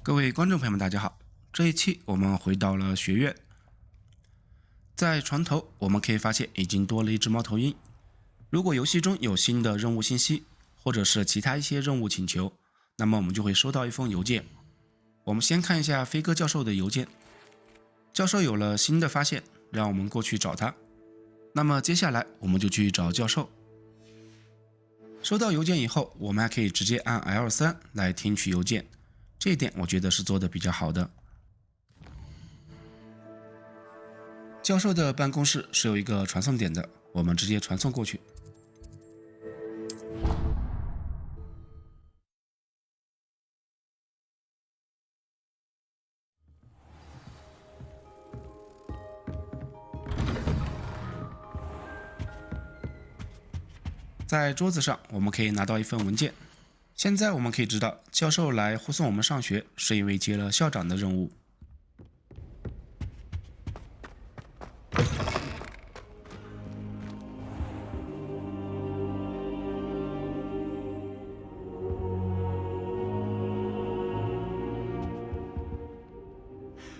各位观众朋友们，大家好。这一期我们回到了学院，在床头我们可以发现已经多了一只猫头鹰。如果游戏中有新的任务信息，或者是其他一些任务请求，那么我们就会收到一封邮件。我们先看一下飞哥教授的邮件。教授有了新的发现，让我们过去找他。那么接下来我们就去找教授。收到邮件以后，我们还可以直接按 L3 来听取邮件，这一点我觉得是做的比较好的。教授的办公室是有一个传送点的，我们直接传送过去。在桌子上我们可以拿到一份文件。现在我们可以知道，教授来护送我们上学是因为接了校长的任务。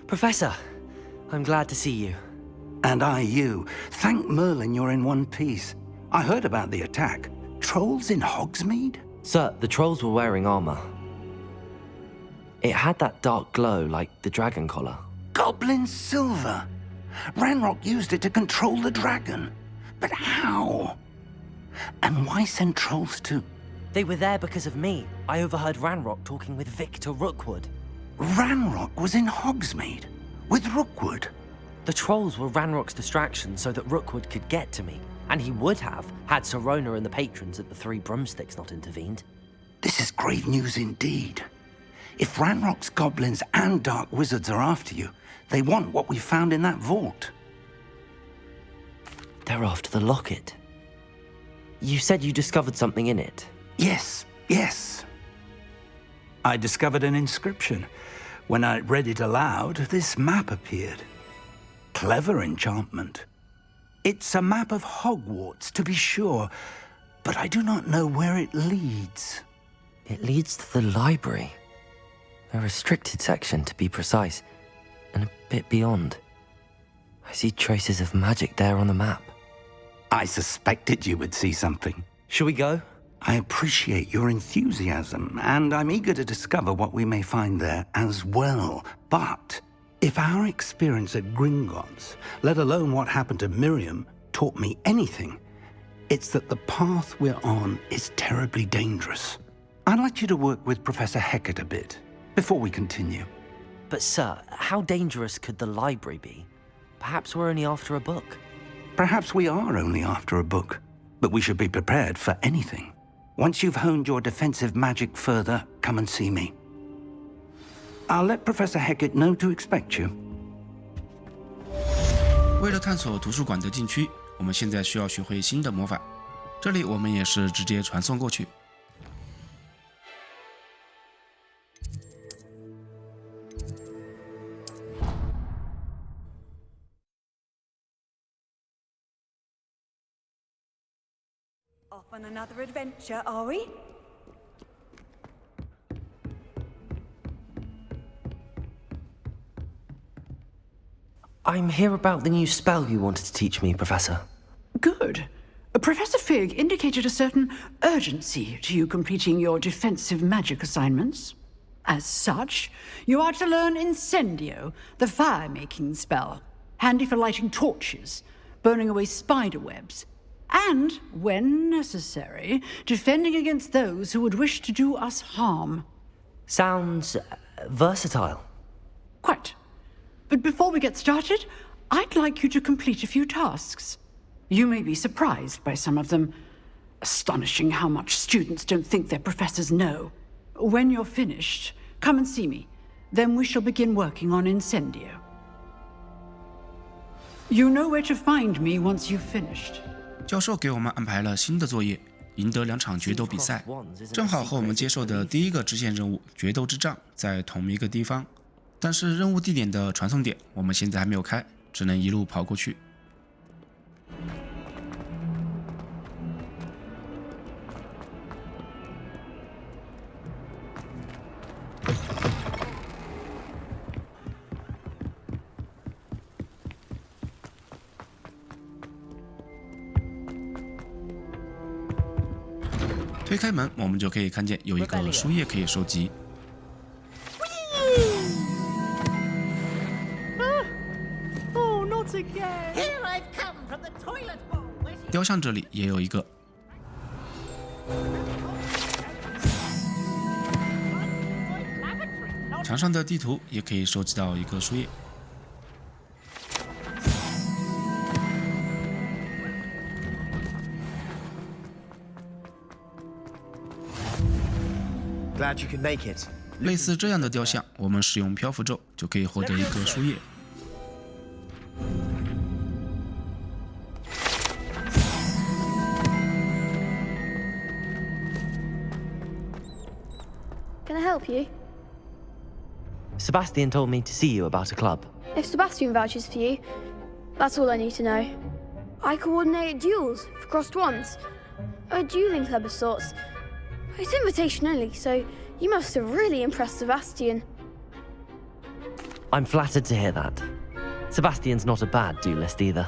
Professor, I'm glad to see you. And I you. Thank Merlin you're in one piece. I heard about the attack. Trolls in Hogsmeade? Sir, the trolls were wearing armor. It had that dark glow like the dragon collar. Goblin silver. Ranrock used it to control the dragon. But how? And why send trolls to? They were there because of me. I overheard Ranrock talking with Victor Rookwood. Ranrock was in Hogsmeade with Rookwood. The trolls were Ranrock's distraction so that Rookwood could get to me. And he would have, had Sirona and the patrons at the Three Broomsticks not intervened. This is grave news indeed. If Ranrock's goblins and dark wizards are after you, they want what we found in that vault. They're after the locket. You said you discovered something in it. Yes. I discovered an inscription. When I read it aloud, this map appeared. Clever enchantment. It's a map of Hogwarts, to be sure, but I do not know where it leads. It leads to the library. A restricted section, to be precise, and a bit beyond. I see traces of magic there on the map. I suspected you would see something. Shall we go? I appreciate your enthusiasm, and I'm eager to discover what we may find there as well. But if our experience at Gringotts, let alone what happened to Miriam, taught me anything, it's that the path we're on is terribly dangerous. I'd like you to work with Professor Hecat a bit before we continue. But sir, how dangerous could the library be? Perhaps we're only after a book. Perhaps we are only after a book, but we should be prepared for anything. Once you've honed your defensive magic further, come and see me. I'll let Professor Hecat know to expect you. 为了探索图书馆的禁区，我们现在需要学会新的魔法。这里我们也是直接传送过去。Off on another adventure, are we? I'm here about the new spell you wanted to teach me, Professor. Good. Professor Fig indicated a certain urgency to you completing your defensive magic assignments. As such, you are to learn Incendio, the fire-making spell, handy for lighting torches, burning away spider webs, and, when necessary, defending against those who would wish to do us harm. Sounds versatile. Quite. But before we get started, I'd like you to complete a few tasks. You may be surprised by some of them. Astonishing how much students don't think their professors know. When you're finished, come and see me. Then we shall begin working on Incendio. You know where to find me once you've finished. 教授给我们安排了新的作业，赢得2场决斗比赛，正好和我们接受的第一个支线任务决斗之杖在同一个地方。但是任务地点的传送点我们现在还没有开，只能一路跑过去。推开门，我们就可以看见有一个书页可以收集。雕像这里也有一个。墙上的地图也可以收集到一个书页。Glad you could make it. 类似这样的雕像，我们使用漂浮咒就可以获得一个书页。Can I help you? Sebastian told me to see you about a club. If Sebastian vouches for you, that's all I need to know. I coordinate duels for crossed ones. A dueling club of sorts. It's invitation only, so you must have really impressed Sebastian. I'm flattered to hear that. Sebastian's not a bad duelist either.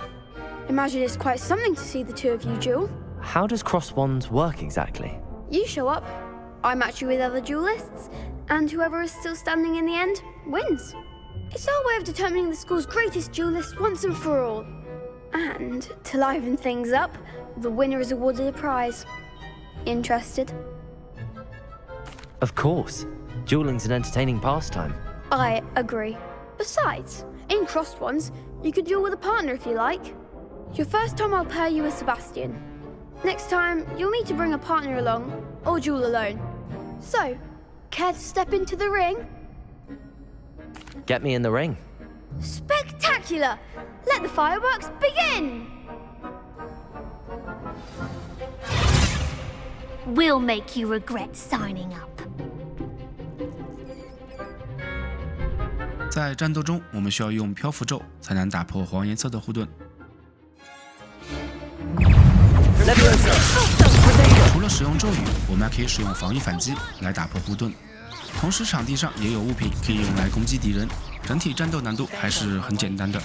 Imagine it's quite something to see the two of you duel. How does cross wands work exactly? You show up, I match you with other duelists, and whoever is still standing in the end wins. It's our way of determining the school's greatest duelist once and for all. And to liven things up, the winner is awarded a prize. Interested? Of course. Dueling's an entertaining pastime. I agree. Besides, in crossed ones, you could duel with a partner if you like. Your first time I'll pair you with Sebastian. Next time, you'll need to bring a partner along, or duel alone. So, care to step into the ring? Get me in the ring. Spectacular! Let the fireworks begin! We'll make you regret signing up. 在战斗中，我们需要用漂浮咒才能打破黄颜色的护盾。除了使用咒语，我们还可以使用防御反击来打破护盾。同时，场地上也有物品可以用来攻击敌人，整体战斗难度还是很简单的。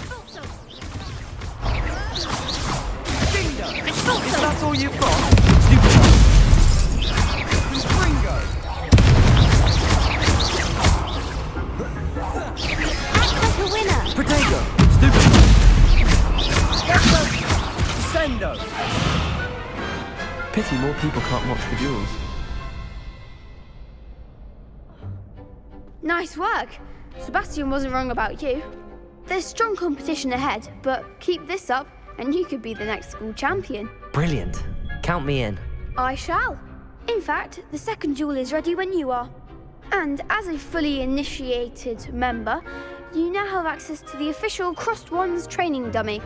Pity more people can't watch the duels. Nice work! Sebastian wasn't wrong about you. There's strong competition ahead, but keep this up and you could be the next school champion. Brilliant. Count me in. I shall. In fact, the second duel is ready when you are. And as a fully initiated member, you now have access to the official Crossed Wands training dummy.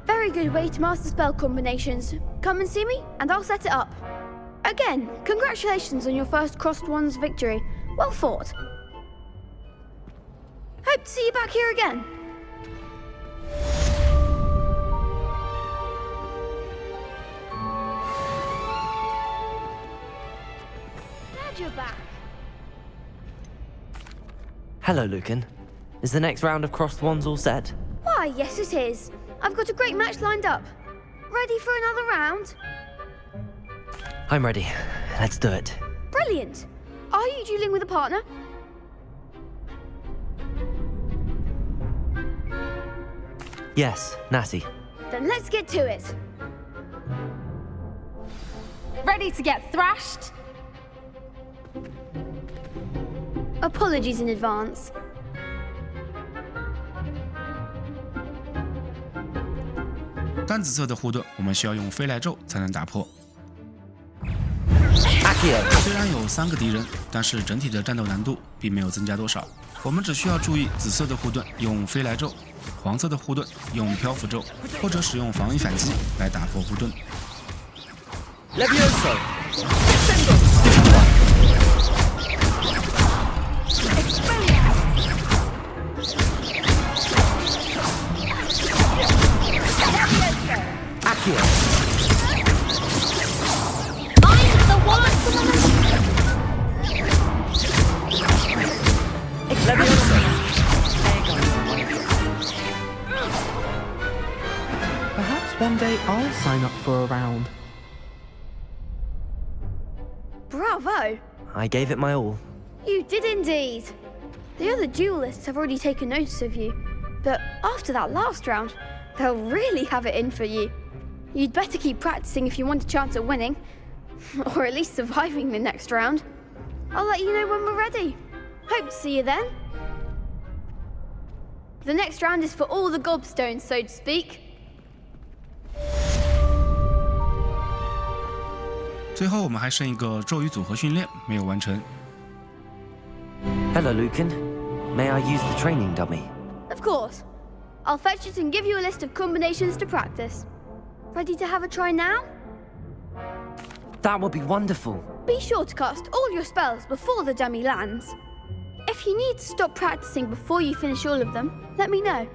Very good way to master spell combinations. Come and see me, and I'll set it up. Again, congratulations on your first Crossed Wands victory. Well fought. Hope to see you back here again. Glad you're back. Hello, Lucan. Is the next round of crossed wands all set? Why, yes it is. I've got a great match lined up. Ready for another round? I'm ready. Let's do it. Brilliant. Are you dueling with a partner? Yes, Natty. Then let's get to it. Ready to get thrashed? Apologies in advance. 淡紫色的护盾，我们需要用飞来咒才能打破。虽然有3个敌人，但是整体的战斗难度并没有增加多少。我们只需要注意紫色的护盾用飞来咒，黄色的护盾用漂浮咒，或者使用防御反击来打破护盾。Perhaps one day I'll sign up for a round. Bravo! I gave it my all. You did indeed. The other duelists have already taken notice of you, but after that last round, they'll really have it in for you. You'd better keep practicing if you want a chance at winning, or at least surviving the next round. I'll let you know when we're ready. Hope to see you then. The next round is for all the gobstones, so to speak. 最后我们还剩一个咒语组合训练没有完成。Hello, Lucan. May I use the training dummy? Of course. I'll fetch it and give you a list of combinations to practice. Ready to have a try now? That would be wonderful. Be sure to cast all your spells before the dummy lands. If you need to stop practicing before you finish all of them, let me know.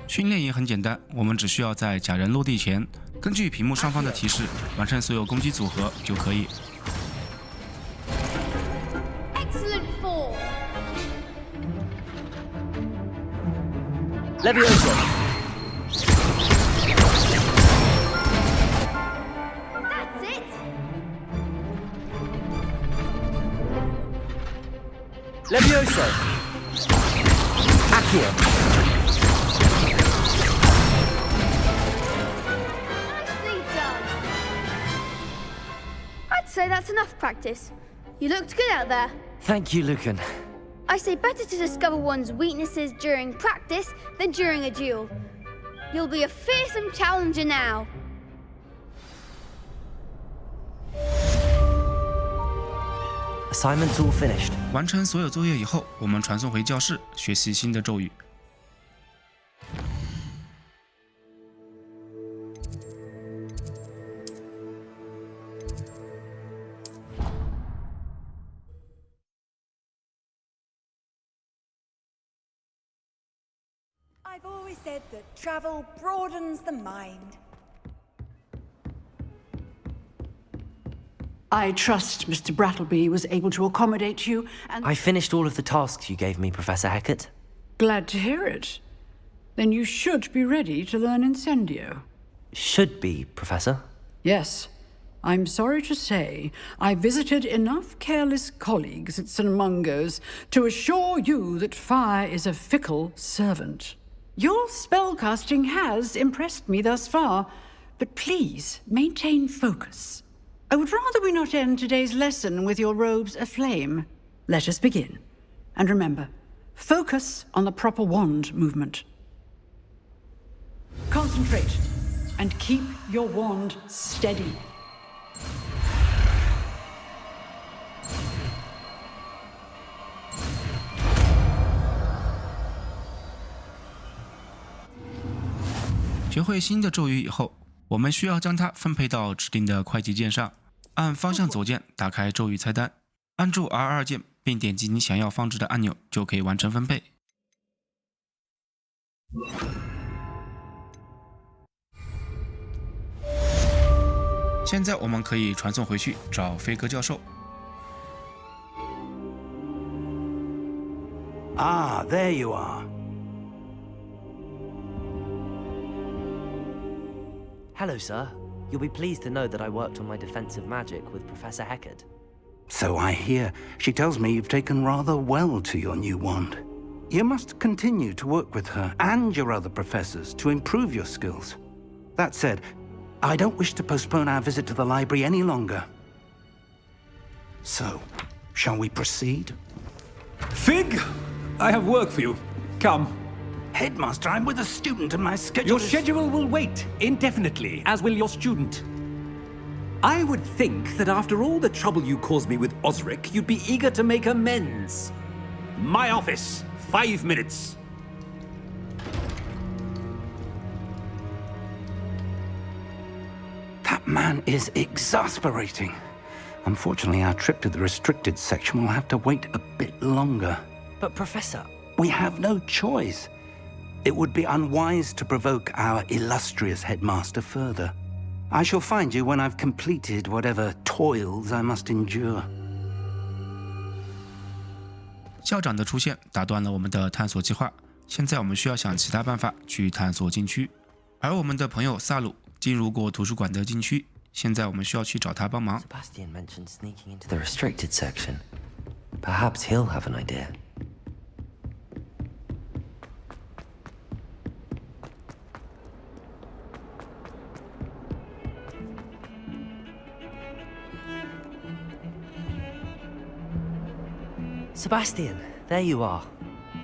训练也很简单，我们只需要在假人落地前，根据屏幕上方的提示，完成所有攻击组合就可以。Excellent form. Levioso. That's it! Levioso. Accio. Nicely done! I'd say that's enough practice. You looked good out there. Thank you, Lucan. I say better to discover one's weaknesses during practice than during a duel. You'll be a fearsome challenger now. Assignments all finished. 完成所有作业以后，我们传送回教室学习新的咒语。I've always said that travel broadens the mind. I trust Mr. Brattleby was able to accommodate you, and I finished all of the tasks you gave me, Professor Hecat. glad to hear it. Then you should be ready to learn Incendio. Should be, Professor. Yes. I'm sorry to say, I visited enough careless colleagues at St. Mungo's to assure you that fire is a fickle servant. Your spellcasting has impressed me thus far, but please maintain focus. I would rather we not end today's lesson with your robes aflame. Let us begin. And remember, focus on the proper wand movement. Concentrate, and keep your wand steady. .学会新的咒语以后，我们需要将它分配到指定的快捷键上，按方向左键打开咒语菜单，按住 R2 键并点击你想要放置的按钮，就可以完成分配。现在我们可以传送回去找飞哥教授。Ah, there you are. Hello, sir. You'll be pleased to know that I worked on my defensive magic with Professor Hecat. So I hear. She tells me you've taken rather well to your new wand. You must continue to work with her and your other professors to improve your skills. That said, I don't wish to postpone our visit to the library any longer. So, shall we proceed? Fig, I have work for you. Come. Headmaster, I'm with a student and my schedule Your is... schedule will wait indefinitely, as will your student. I would think that after all the trouble you caused me with Osric, you'd be eager to make amends. My office, 5 minutes. That man is exasperating. Unfortunately, our trip to the restricted section will have to wait a bit longer. But, Professor... We have no choice. It would be unwise to provoke our illustrious headmaster further. I shall find you when I've completed whatever toils I must endure. 校长的出现打断了我们的探索计划，现在我们需要想其他办法去探索禁区。而我们的朋友萨鲁进入过图书馆的禁区，现在我们需要去找他帮忙。 Sebastian mentioned sneaking into the restricted section. Perhaps he'll have an idea. Sebastian, there you are.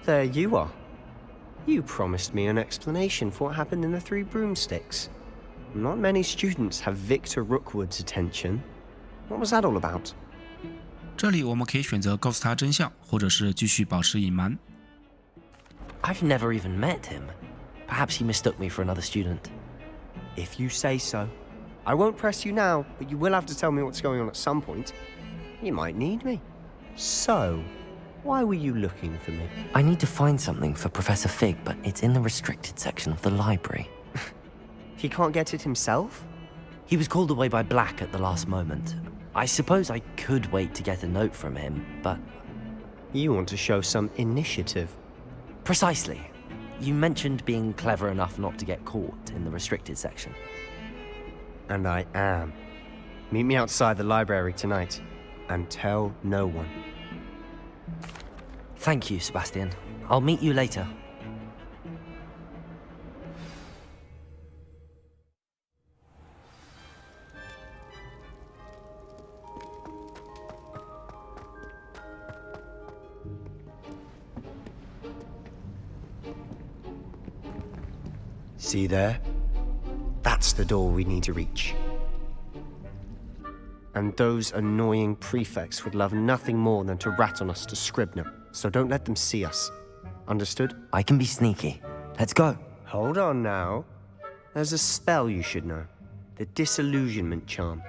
There you are. You promised me an explanation for what happened in the Three Broomsticks. Not many students have Victor Rookwood's attention. What was that all about? 这里我们可以选择告诉他真相，或者是继续保持隐瞒。 I've never even met him. Perhaps he mistook me for another student. If you say so. I won't press you now, but you will have to tell me what's going on at some point. You might need me. So, why were you looking for me? I need to find something for Professor Fig, but it's in the restricted section of the library. He can't get it himself? He was called away by Black at the last moment. I suppose I could wait to get a note from him, but... You want to show some initiative. Precisely. You mentioned being clever enough not to get caught in the restricted section. And I am. Meet me outside the library tonight, and tell no one. Thank you, Sebastian. I'll meet you later. 'See there? That's the door we need to reach. And those annoying prefects would love nothing more than to rat on us to Scribner, so don't let them see us. Understood? I can be sneaky. Let's go. Hold on now. There's a spell you should know. The Disillusionment Charm.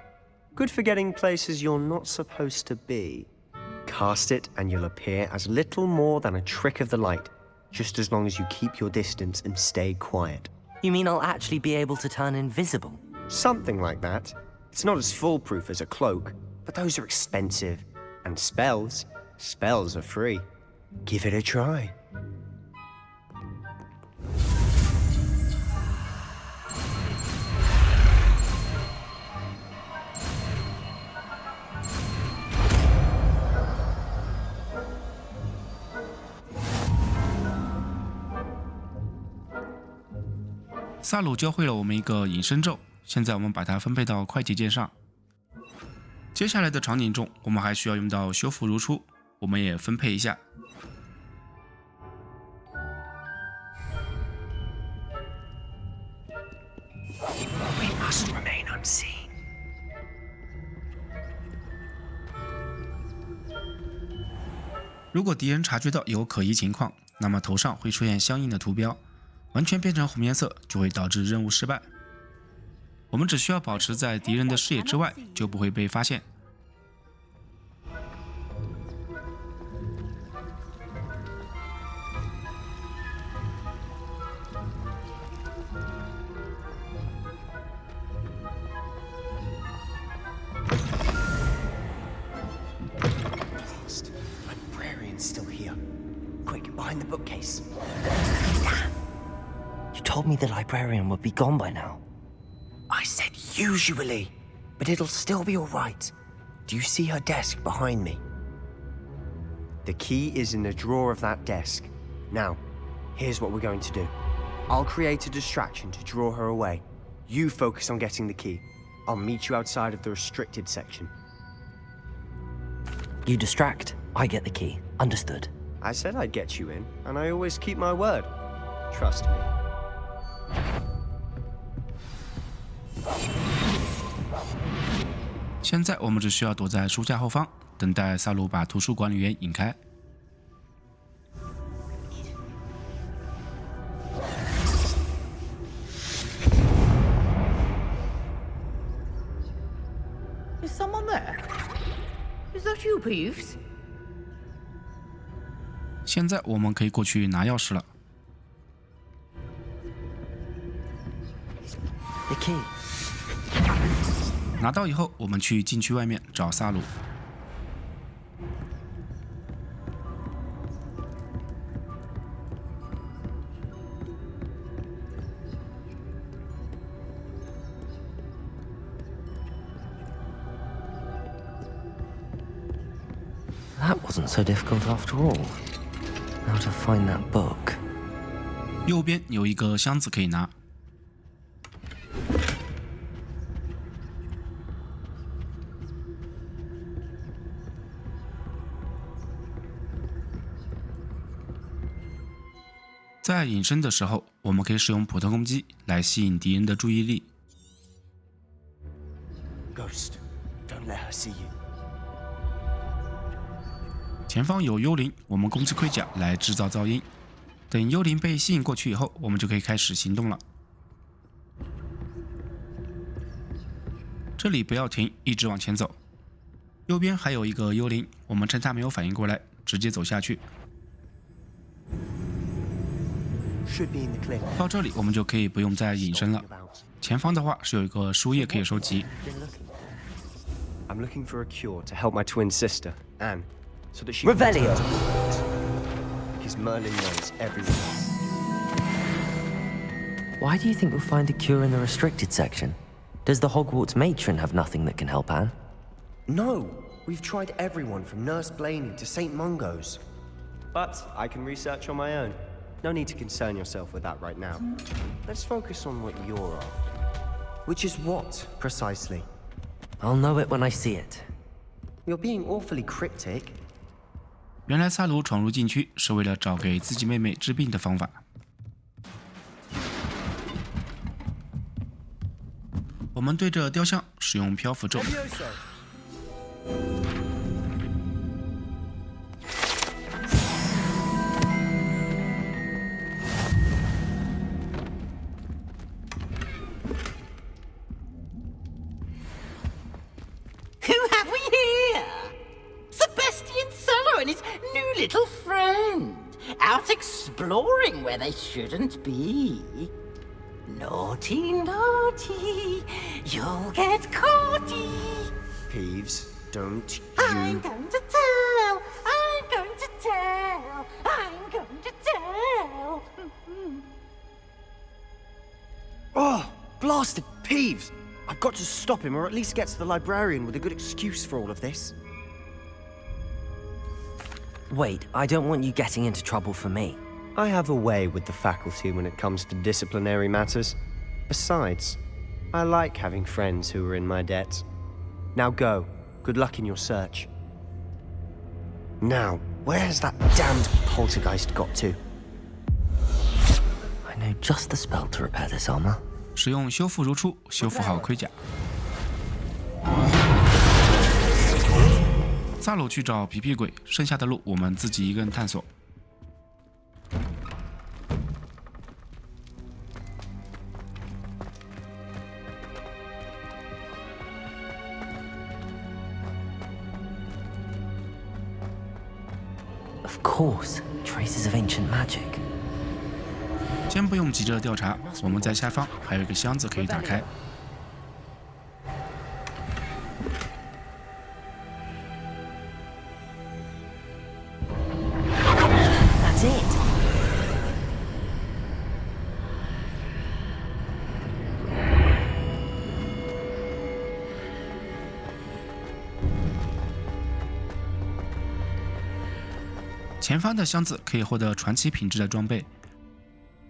Good for getting places you're not supposed to be. Cast it and you'll appear as little more than a trick of the light, just as long as you keep your distance and stay quiet. You mean I'll actually be able to turn invisible? Something like that. It's not as foolproof as a cloak, but those are expensive. And spells are free. Give it a try. 萨鲁教会了我们一个隐身咒，现在我们把它分配到快捷键上。接下来的场景中，我们还需要用到修复如初，我们也分配一下。We must remain unseen. 如果敌人察觉到有可疑情况，那么头上会出现相应的图标，完全变成红颜色就会导致任务失败。我们只需要保持在敌人的视野之外，就不会被发现。Still here. Quick, behind the bookcase. You told me the librarian would be gone by now. I said usually, but it'll still be all right. Do you see her desk behind me? The key is in the drawer of that desk. Now, here's what we're going to do. I'll create a distraction to draw her away. You focus on getting the key. I'll meet you outside of the restricted section. You distract, I get the key. Understood. I said I'd get you in, and I always keep my word. Trust me. 现在我们只需要躲在书架后方，等待萨鲁把图书管理员引开。Is someone there? Is that you, Peeves? 现在我们可以过去拿钥匙了。The key. 拿到以后，我们去禁区外面找萨鲁。That wasn't so difficult after all. Now to find that book. 右边有一个箱子可以拿。在隐身的时候，我们可以使用普通攻击来吸引敌人的注意力。Ghost, don't let her see you. 前方有幽灵，我们攻击盔甲来制造噪音。等幽灵被吸引过去以后，我们就可以开始行动了。这里不要停，一直往前走。右边还有一个幽灵，我们趁他没有反应过来，直接走下去。到这里，我们就可以不用再隐身了。前方的话是有一个书页可以收集。I'm looking for a cure to help my twin sister, Anne, so that she Revelio. Because Merlin knows everything. Why do you think you'll find a cure in the restricted section? Does the Hogwarts matron have nothing that can help Anne? No, we've tried everyone from Nurse Blaney to St. Mungo's. But I can research on my own. No need to concern yourself with that right now. Let's focus on what you're after. Which is what, precisely? I'll know it when I see it. You're being awfully cryptic. 原来萨鲁闯入禁区是为了找给自己妹妹治病的方法。我们对着雕像使用漂浮咒。Little friend, out exploring where they shouldn't be. Naughty, naughty, you'll get caughty. Peeves, don't I'm going to tell, I'm going to tell, I'm going to tell. Oh, blasted Peeves! I've got to stop him, or at least get to the librarian with a good excuse for all of this. Wait, I don't want you getting into trouble for me. I have a way with the faculty when it comes to disciplinary matters. Besides, I like having friends who are in my debt. Now go. Good luck in your search. Now, where's that damned poltergeist got to? I know just the spell to repair this armor. 使用修复如初，修复好盔甲。萨鲁去找皮皮鬼，剩下的路我们自己一个人探索。Of course, traces of ancient magic. 先不用急着调查，我们在下方还有一个箱子可以打开。That's it. 前方的箱子可以获得传奇品质的装备。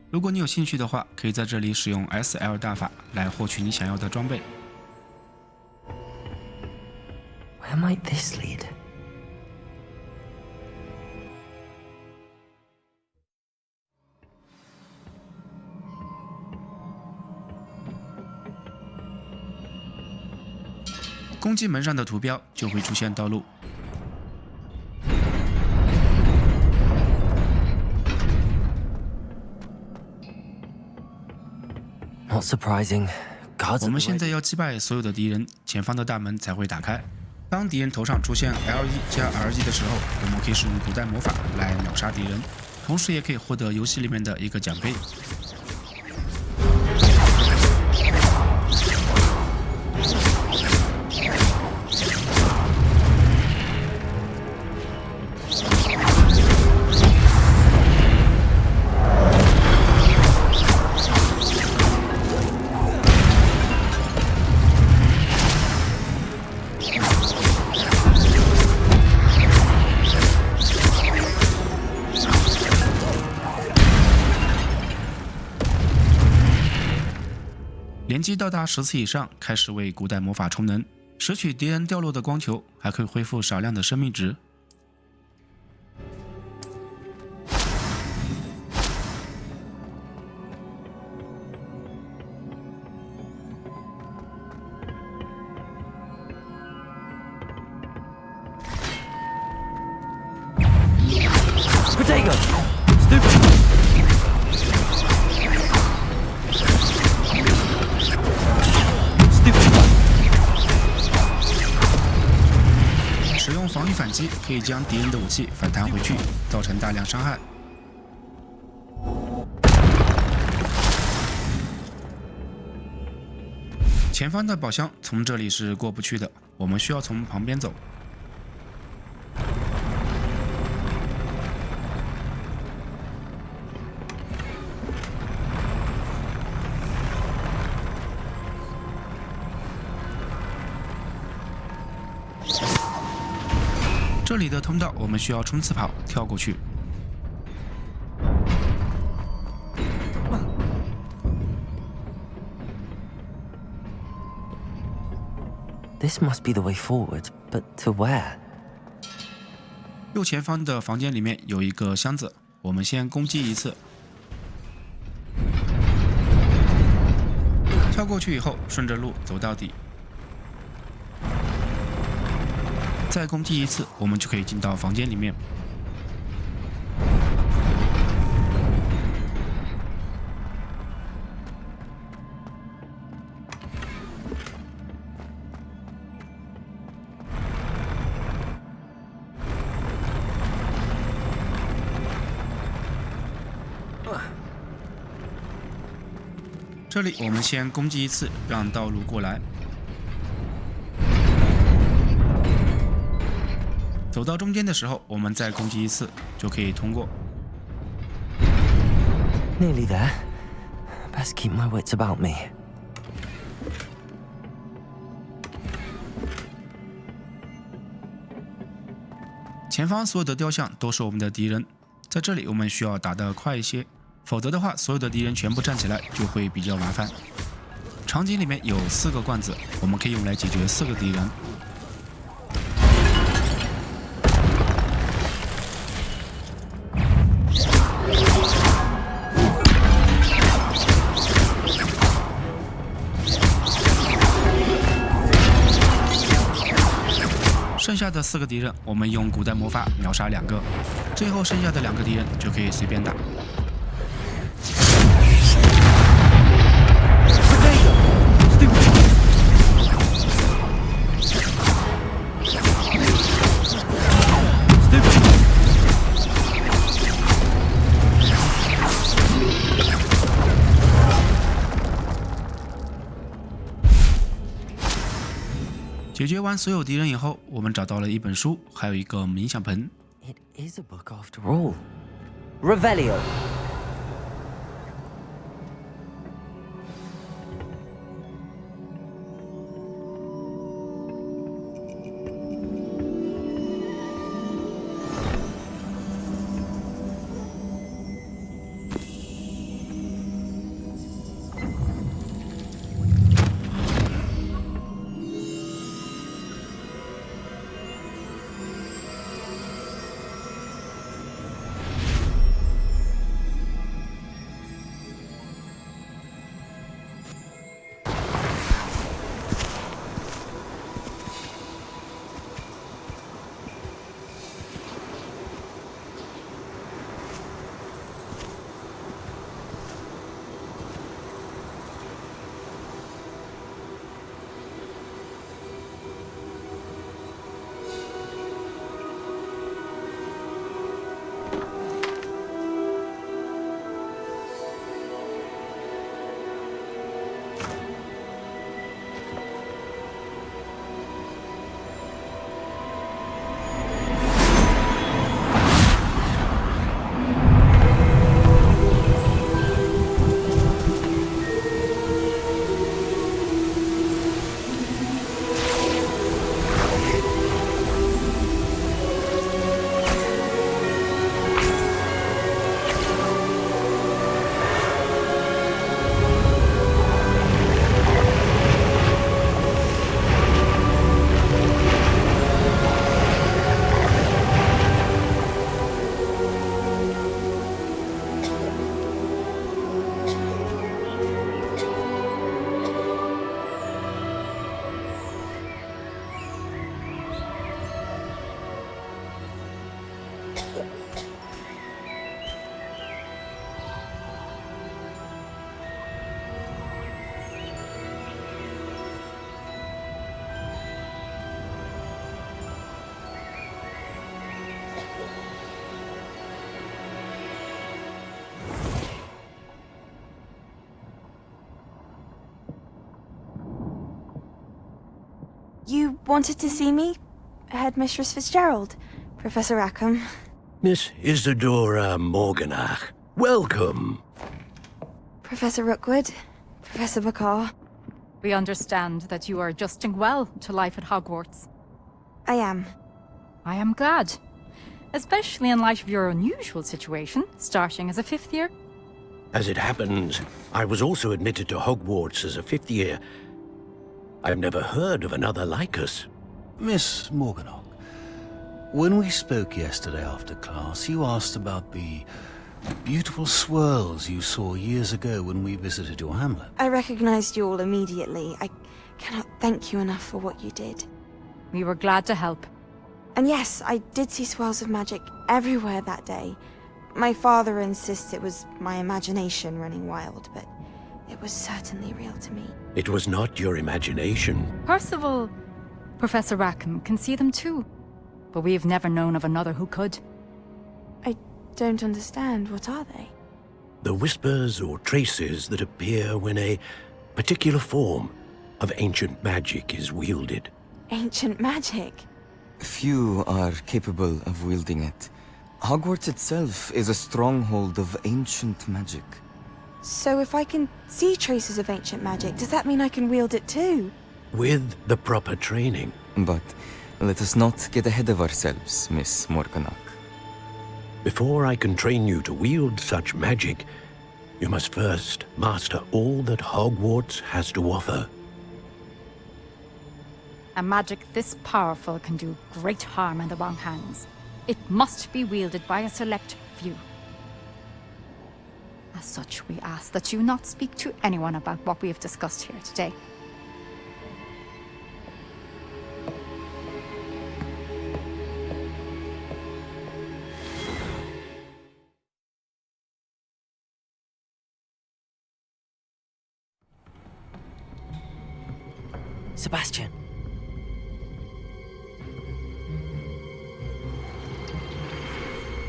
如果你有兴趣的话，可以在这里使用 SL 大法来获取你想要的装备。Where might this lead? 攻击门上的图标就会出现道路。Not surprising. Guards 我们现在要击败所有的敌人，前方的大门才会打开。当敌人头上出现 L1 加 R1 的时候，我们可以使用古代魔法来秒杀敌人，同时也可以获得游戏里面的一个奖杯。击到达10次以上，开始为古代魔法充能，拾取敌人掉落的光球，还可以恢复少量的生命值。使用防御反击可以将敌人的武器反弹回去，造成大量伤害。前方的宝箱从这里是过不去的，我们需要从旁边走。这里的通道我们需要冲刺跑跳过去。This must be the way forward, but to where? 右前方的房间里面有一个箱子，我们先攻击一次，跳过去以后顺着路走到底。再攻击一次，我们就可以进到房间里面。这里我们先攻击一次，让道路过来。走到中间的时候，我们再攻击一次，就可以通过。Nearly there. Best keep my wits about me. 前方所有的雕像都是我们的敌人，在这里我们需要打得快一些，否则的话，所有的敌人全部站起来就会比较麻烦。场景里面有4个罐子，我们可以用来解决4个敌人。剩下的4个敌人，我们用古代魔法秒杀2个，最后剩下的2个敌人就可以随便打。解决完所有敌人以后，我们找到了一本书，还有一个冥想盆。 It is a book after all. Revelio. You wanted to see me? Headmistress Fitzgerald, Professor Rackham. Miss Isadora Morganach, welcome. Professor Rookwood, Professor Bakar. We understand that you are adjusting well to life at Hogwarts. I am. I am glad. Especially in light of your unusual situation, starting as a 5th year. As it happens, I was also admitted to Hogwarts as a 5th year. I've never heard of another like us. Miss Morganach, when we spoke yesterday after class, you asked about the beautiful swirls you saw years ago when we visited your hamlet. I recognized you all immediately. I cannot thank you enough for what you did. We were glad to help. And yes, I did see swirls of magic everywhere that day. My father insists it was my imagination running wild, but it was certainly real to me. It was not your imagination. Percival, Professor Rackham can see them too. But we have never known of another who could. I don't understand. What are they? The whispers or traces that appear when a particular form of ancient magic is wielded. Ancient magic? Few are capable of wielding it. Hogwarts itself is a stronghold of ancient magic. So if I can see traces of ancient magic, does that mean I can wield it too? With the proper training. But let us not get ahead of ourselves, Miss Morganach. Before I can train you to wield such magic, you must first master all that Hogwarts has to offer. A magic this powerful can do great harm in the wrong hands. It must be wielded by a select few. As such, we ask that you not speak to anyone about what we have discussed here today. Sebastian.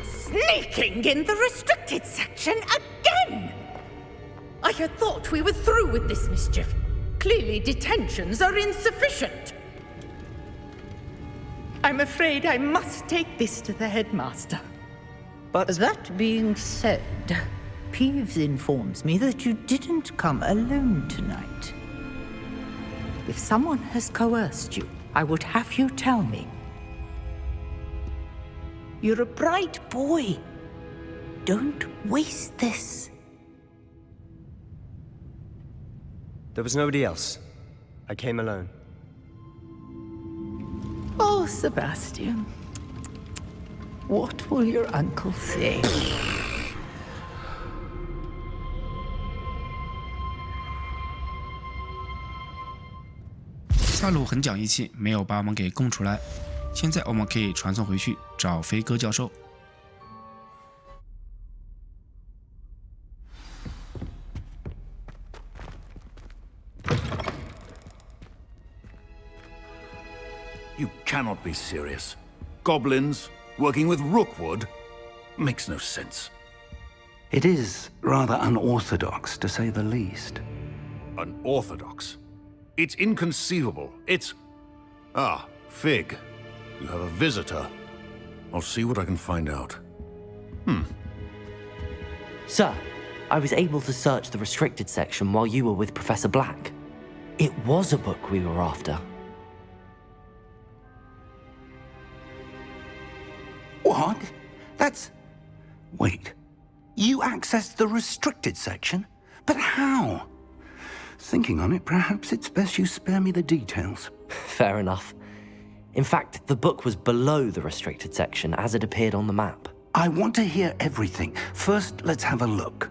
Sneaking in the restricted section again! I had thought we were through with this mischief. Clearly detentions are insufficient. I'm afraid I must take this to the headmaster. But that being said, Peeves informs me that you didn't come alone tonight. If someone has coerced you, I would have you tell me. You're a bright boy. Don't waste this. There was nobody else. I came alone. Oh, Sebastian. What will your uncle say?萨鲁很讲义气，没有把我们给供出来。现在我们可以传送回去找飞哥教授。You cannot be serious. Goblins working with Rookwood makes no sense. It is rather unorthodox, to say the least. Unorthodox? It's inconceivable. It's... Ah, Fig. You have a visitor. I'll see what I can find out. Sir, I was able to search the restricted section while you were with Professor Black. It was a book we were after. What? That's... Wait. You accessed the restricted section? But how? Thinking on it, perhaps it's best you spare me the details. Fair enough. In fact, the book was below the restricted section as it appeared on the map. I want to hear everything. First, let's have a look.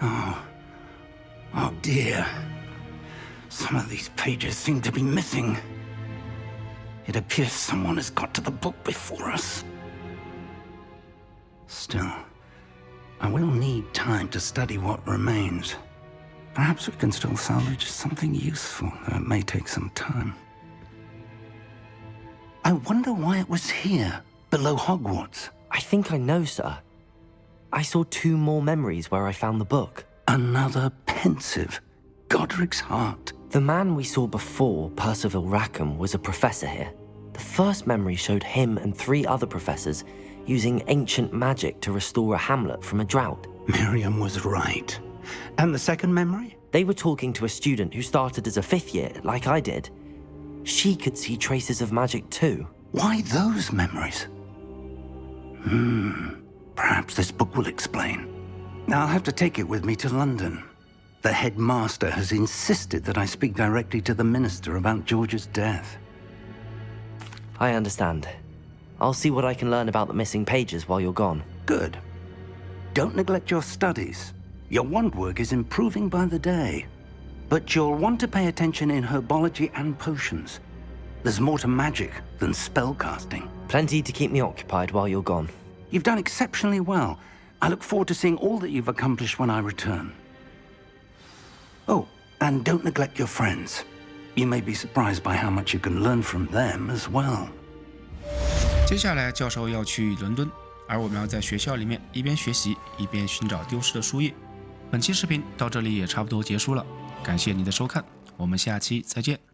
Oh, dear. Some of these pages seem to be missing. It appears someone has got to the book before us. Still, I will need time to study what remains. Perhaps we can still salvage something useful, though it may take some time. I wonder why it was here, below Hogwarts. I think I know, sir. I saw 2 more memories where I found the book. Another pensive. Godric's heart. The man we saw before, Percival Rackham, was a professor here. The first memory showed him and 3 other professors using ancient magic to restore a hamlet from a drought. Miriam was right. And the second memory? They were talking to a student who started as a 5th year, like I did. She could see traces of magic too. Why those memories? Perhaps this book will explain. I'll have to take it with me to London. The headmaster has insisted that I speak directly to the minister about George's death. I understand. I'll see what I can learn about the missing pages while you're gone. Good. Don't neglect your studies. Your wand work is improving by the day. But you'll want to pay attention in herbology and potions. There's more to magic than spellcasting. Plenty to keep me occupied while you're gone. You've done exceptionally well. I look forward to seeing all that you've accomplished when I return. Oh, and don't neglect your friends. You may be surprised by how much you can learn from them as well. 接下来，教授要去伦敦，而我们要在学校里面一边学习一边寻找丢失的书页。本期视频到这里也差不多结束了，感谢你的收看，我们下期再见。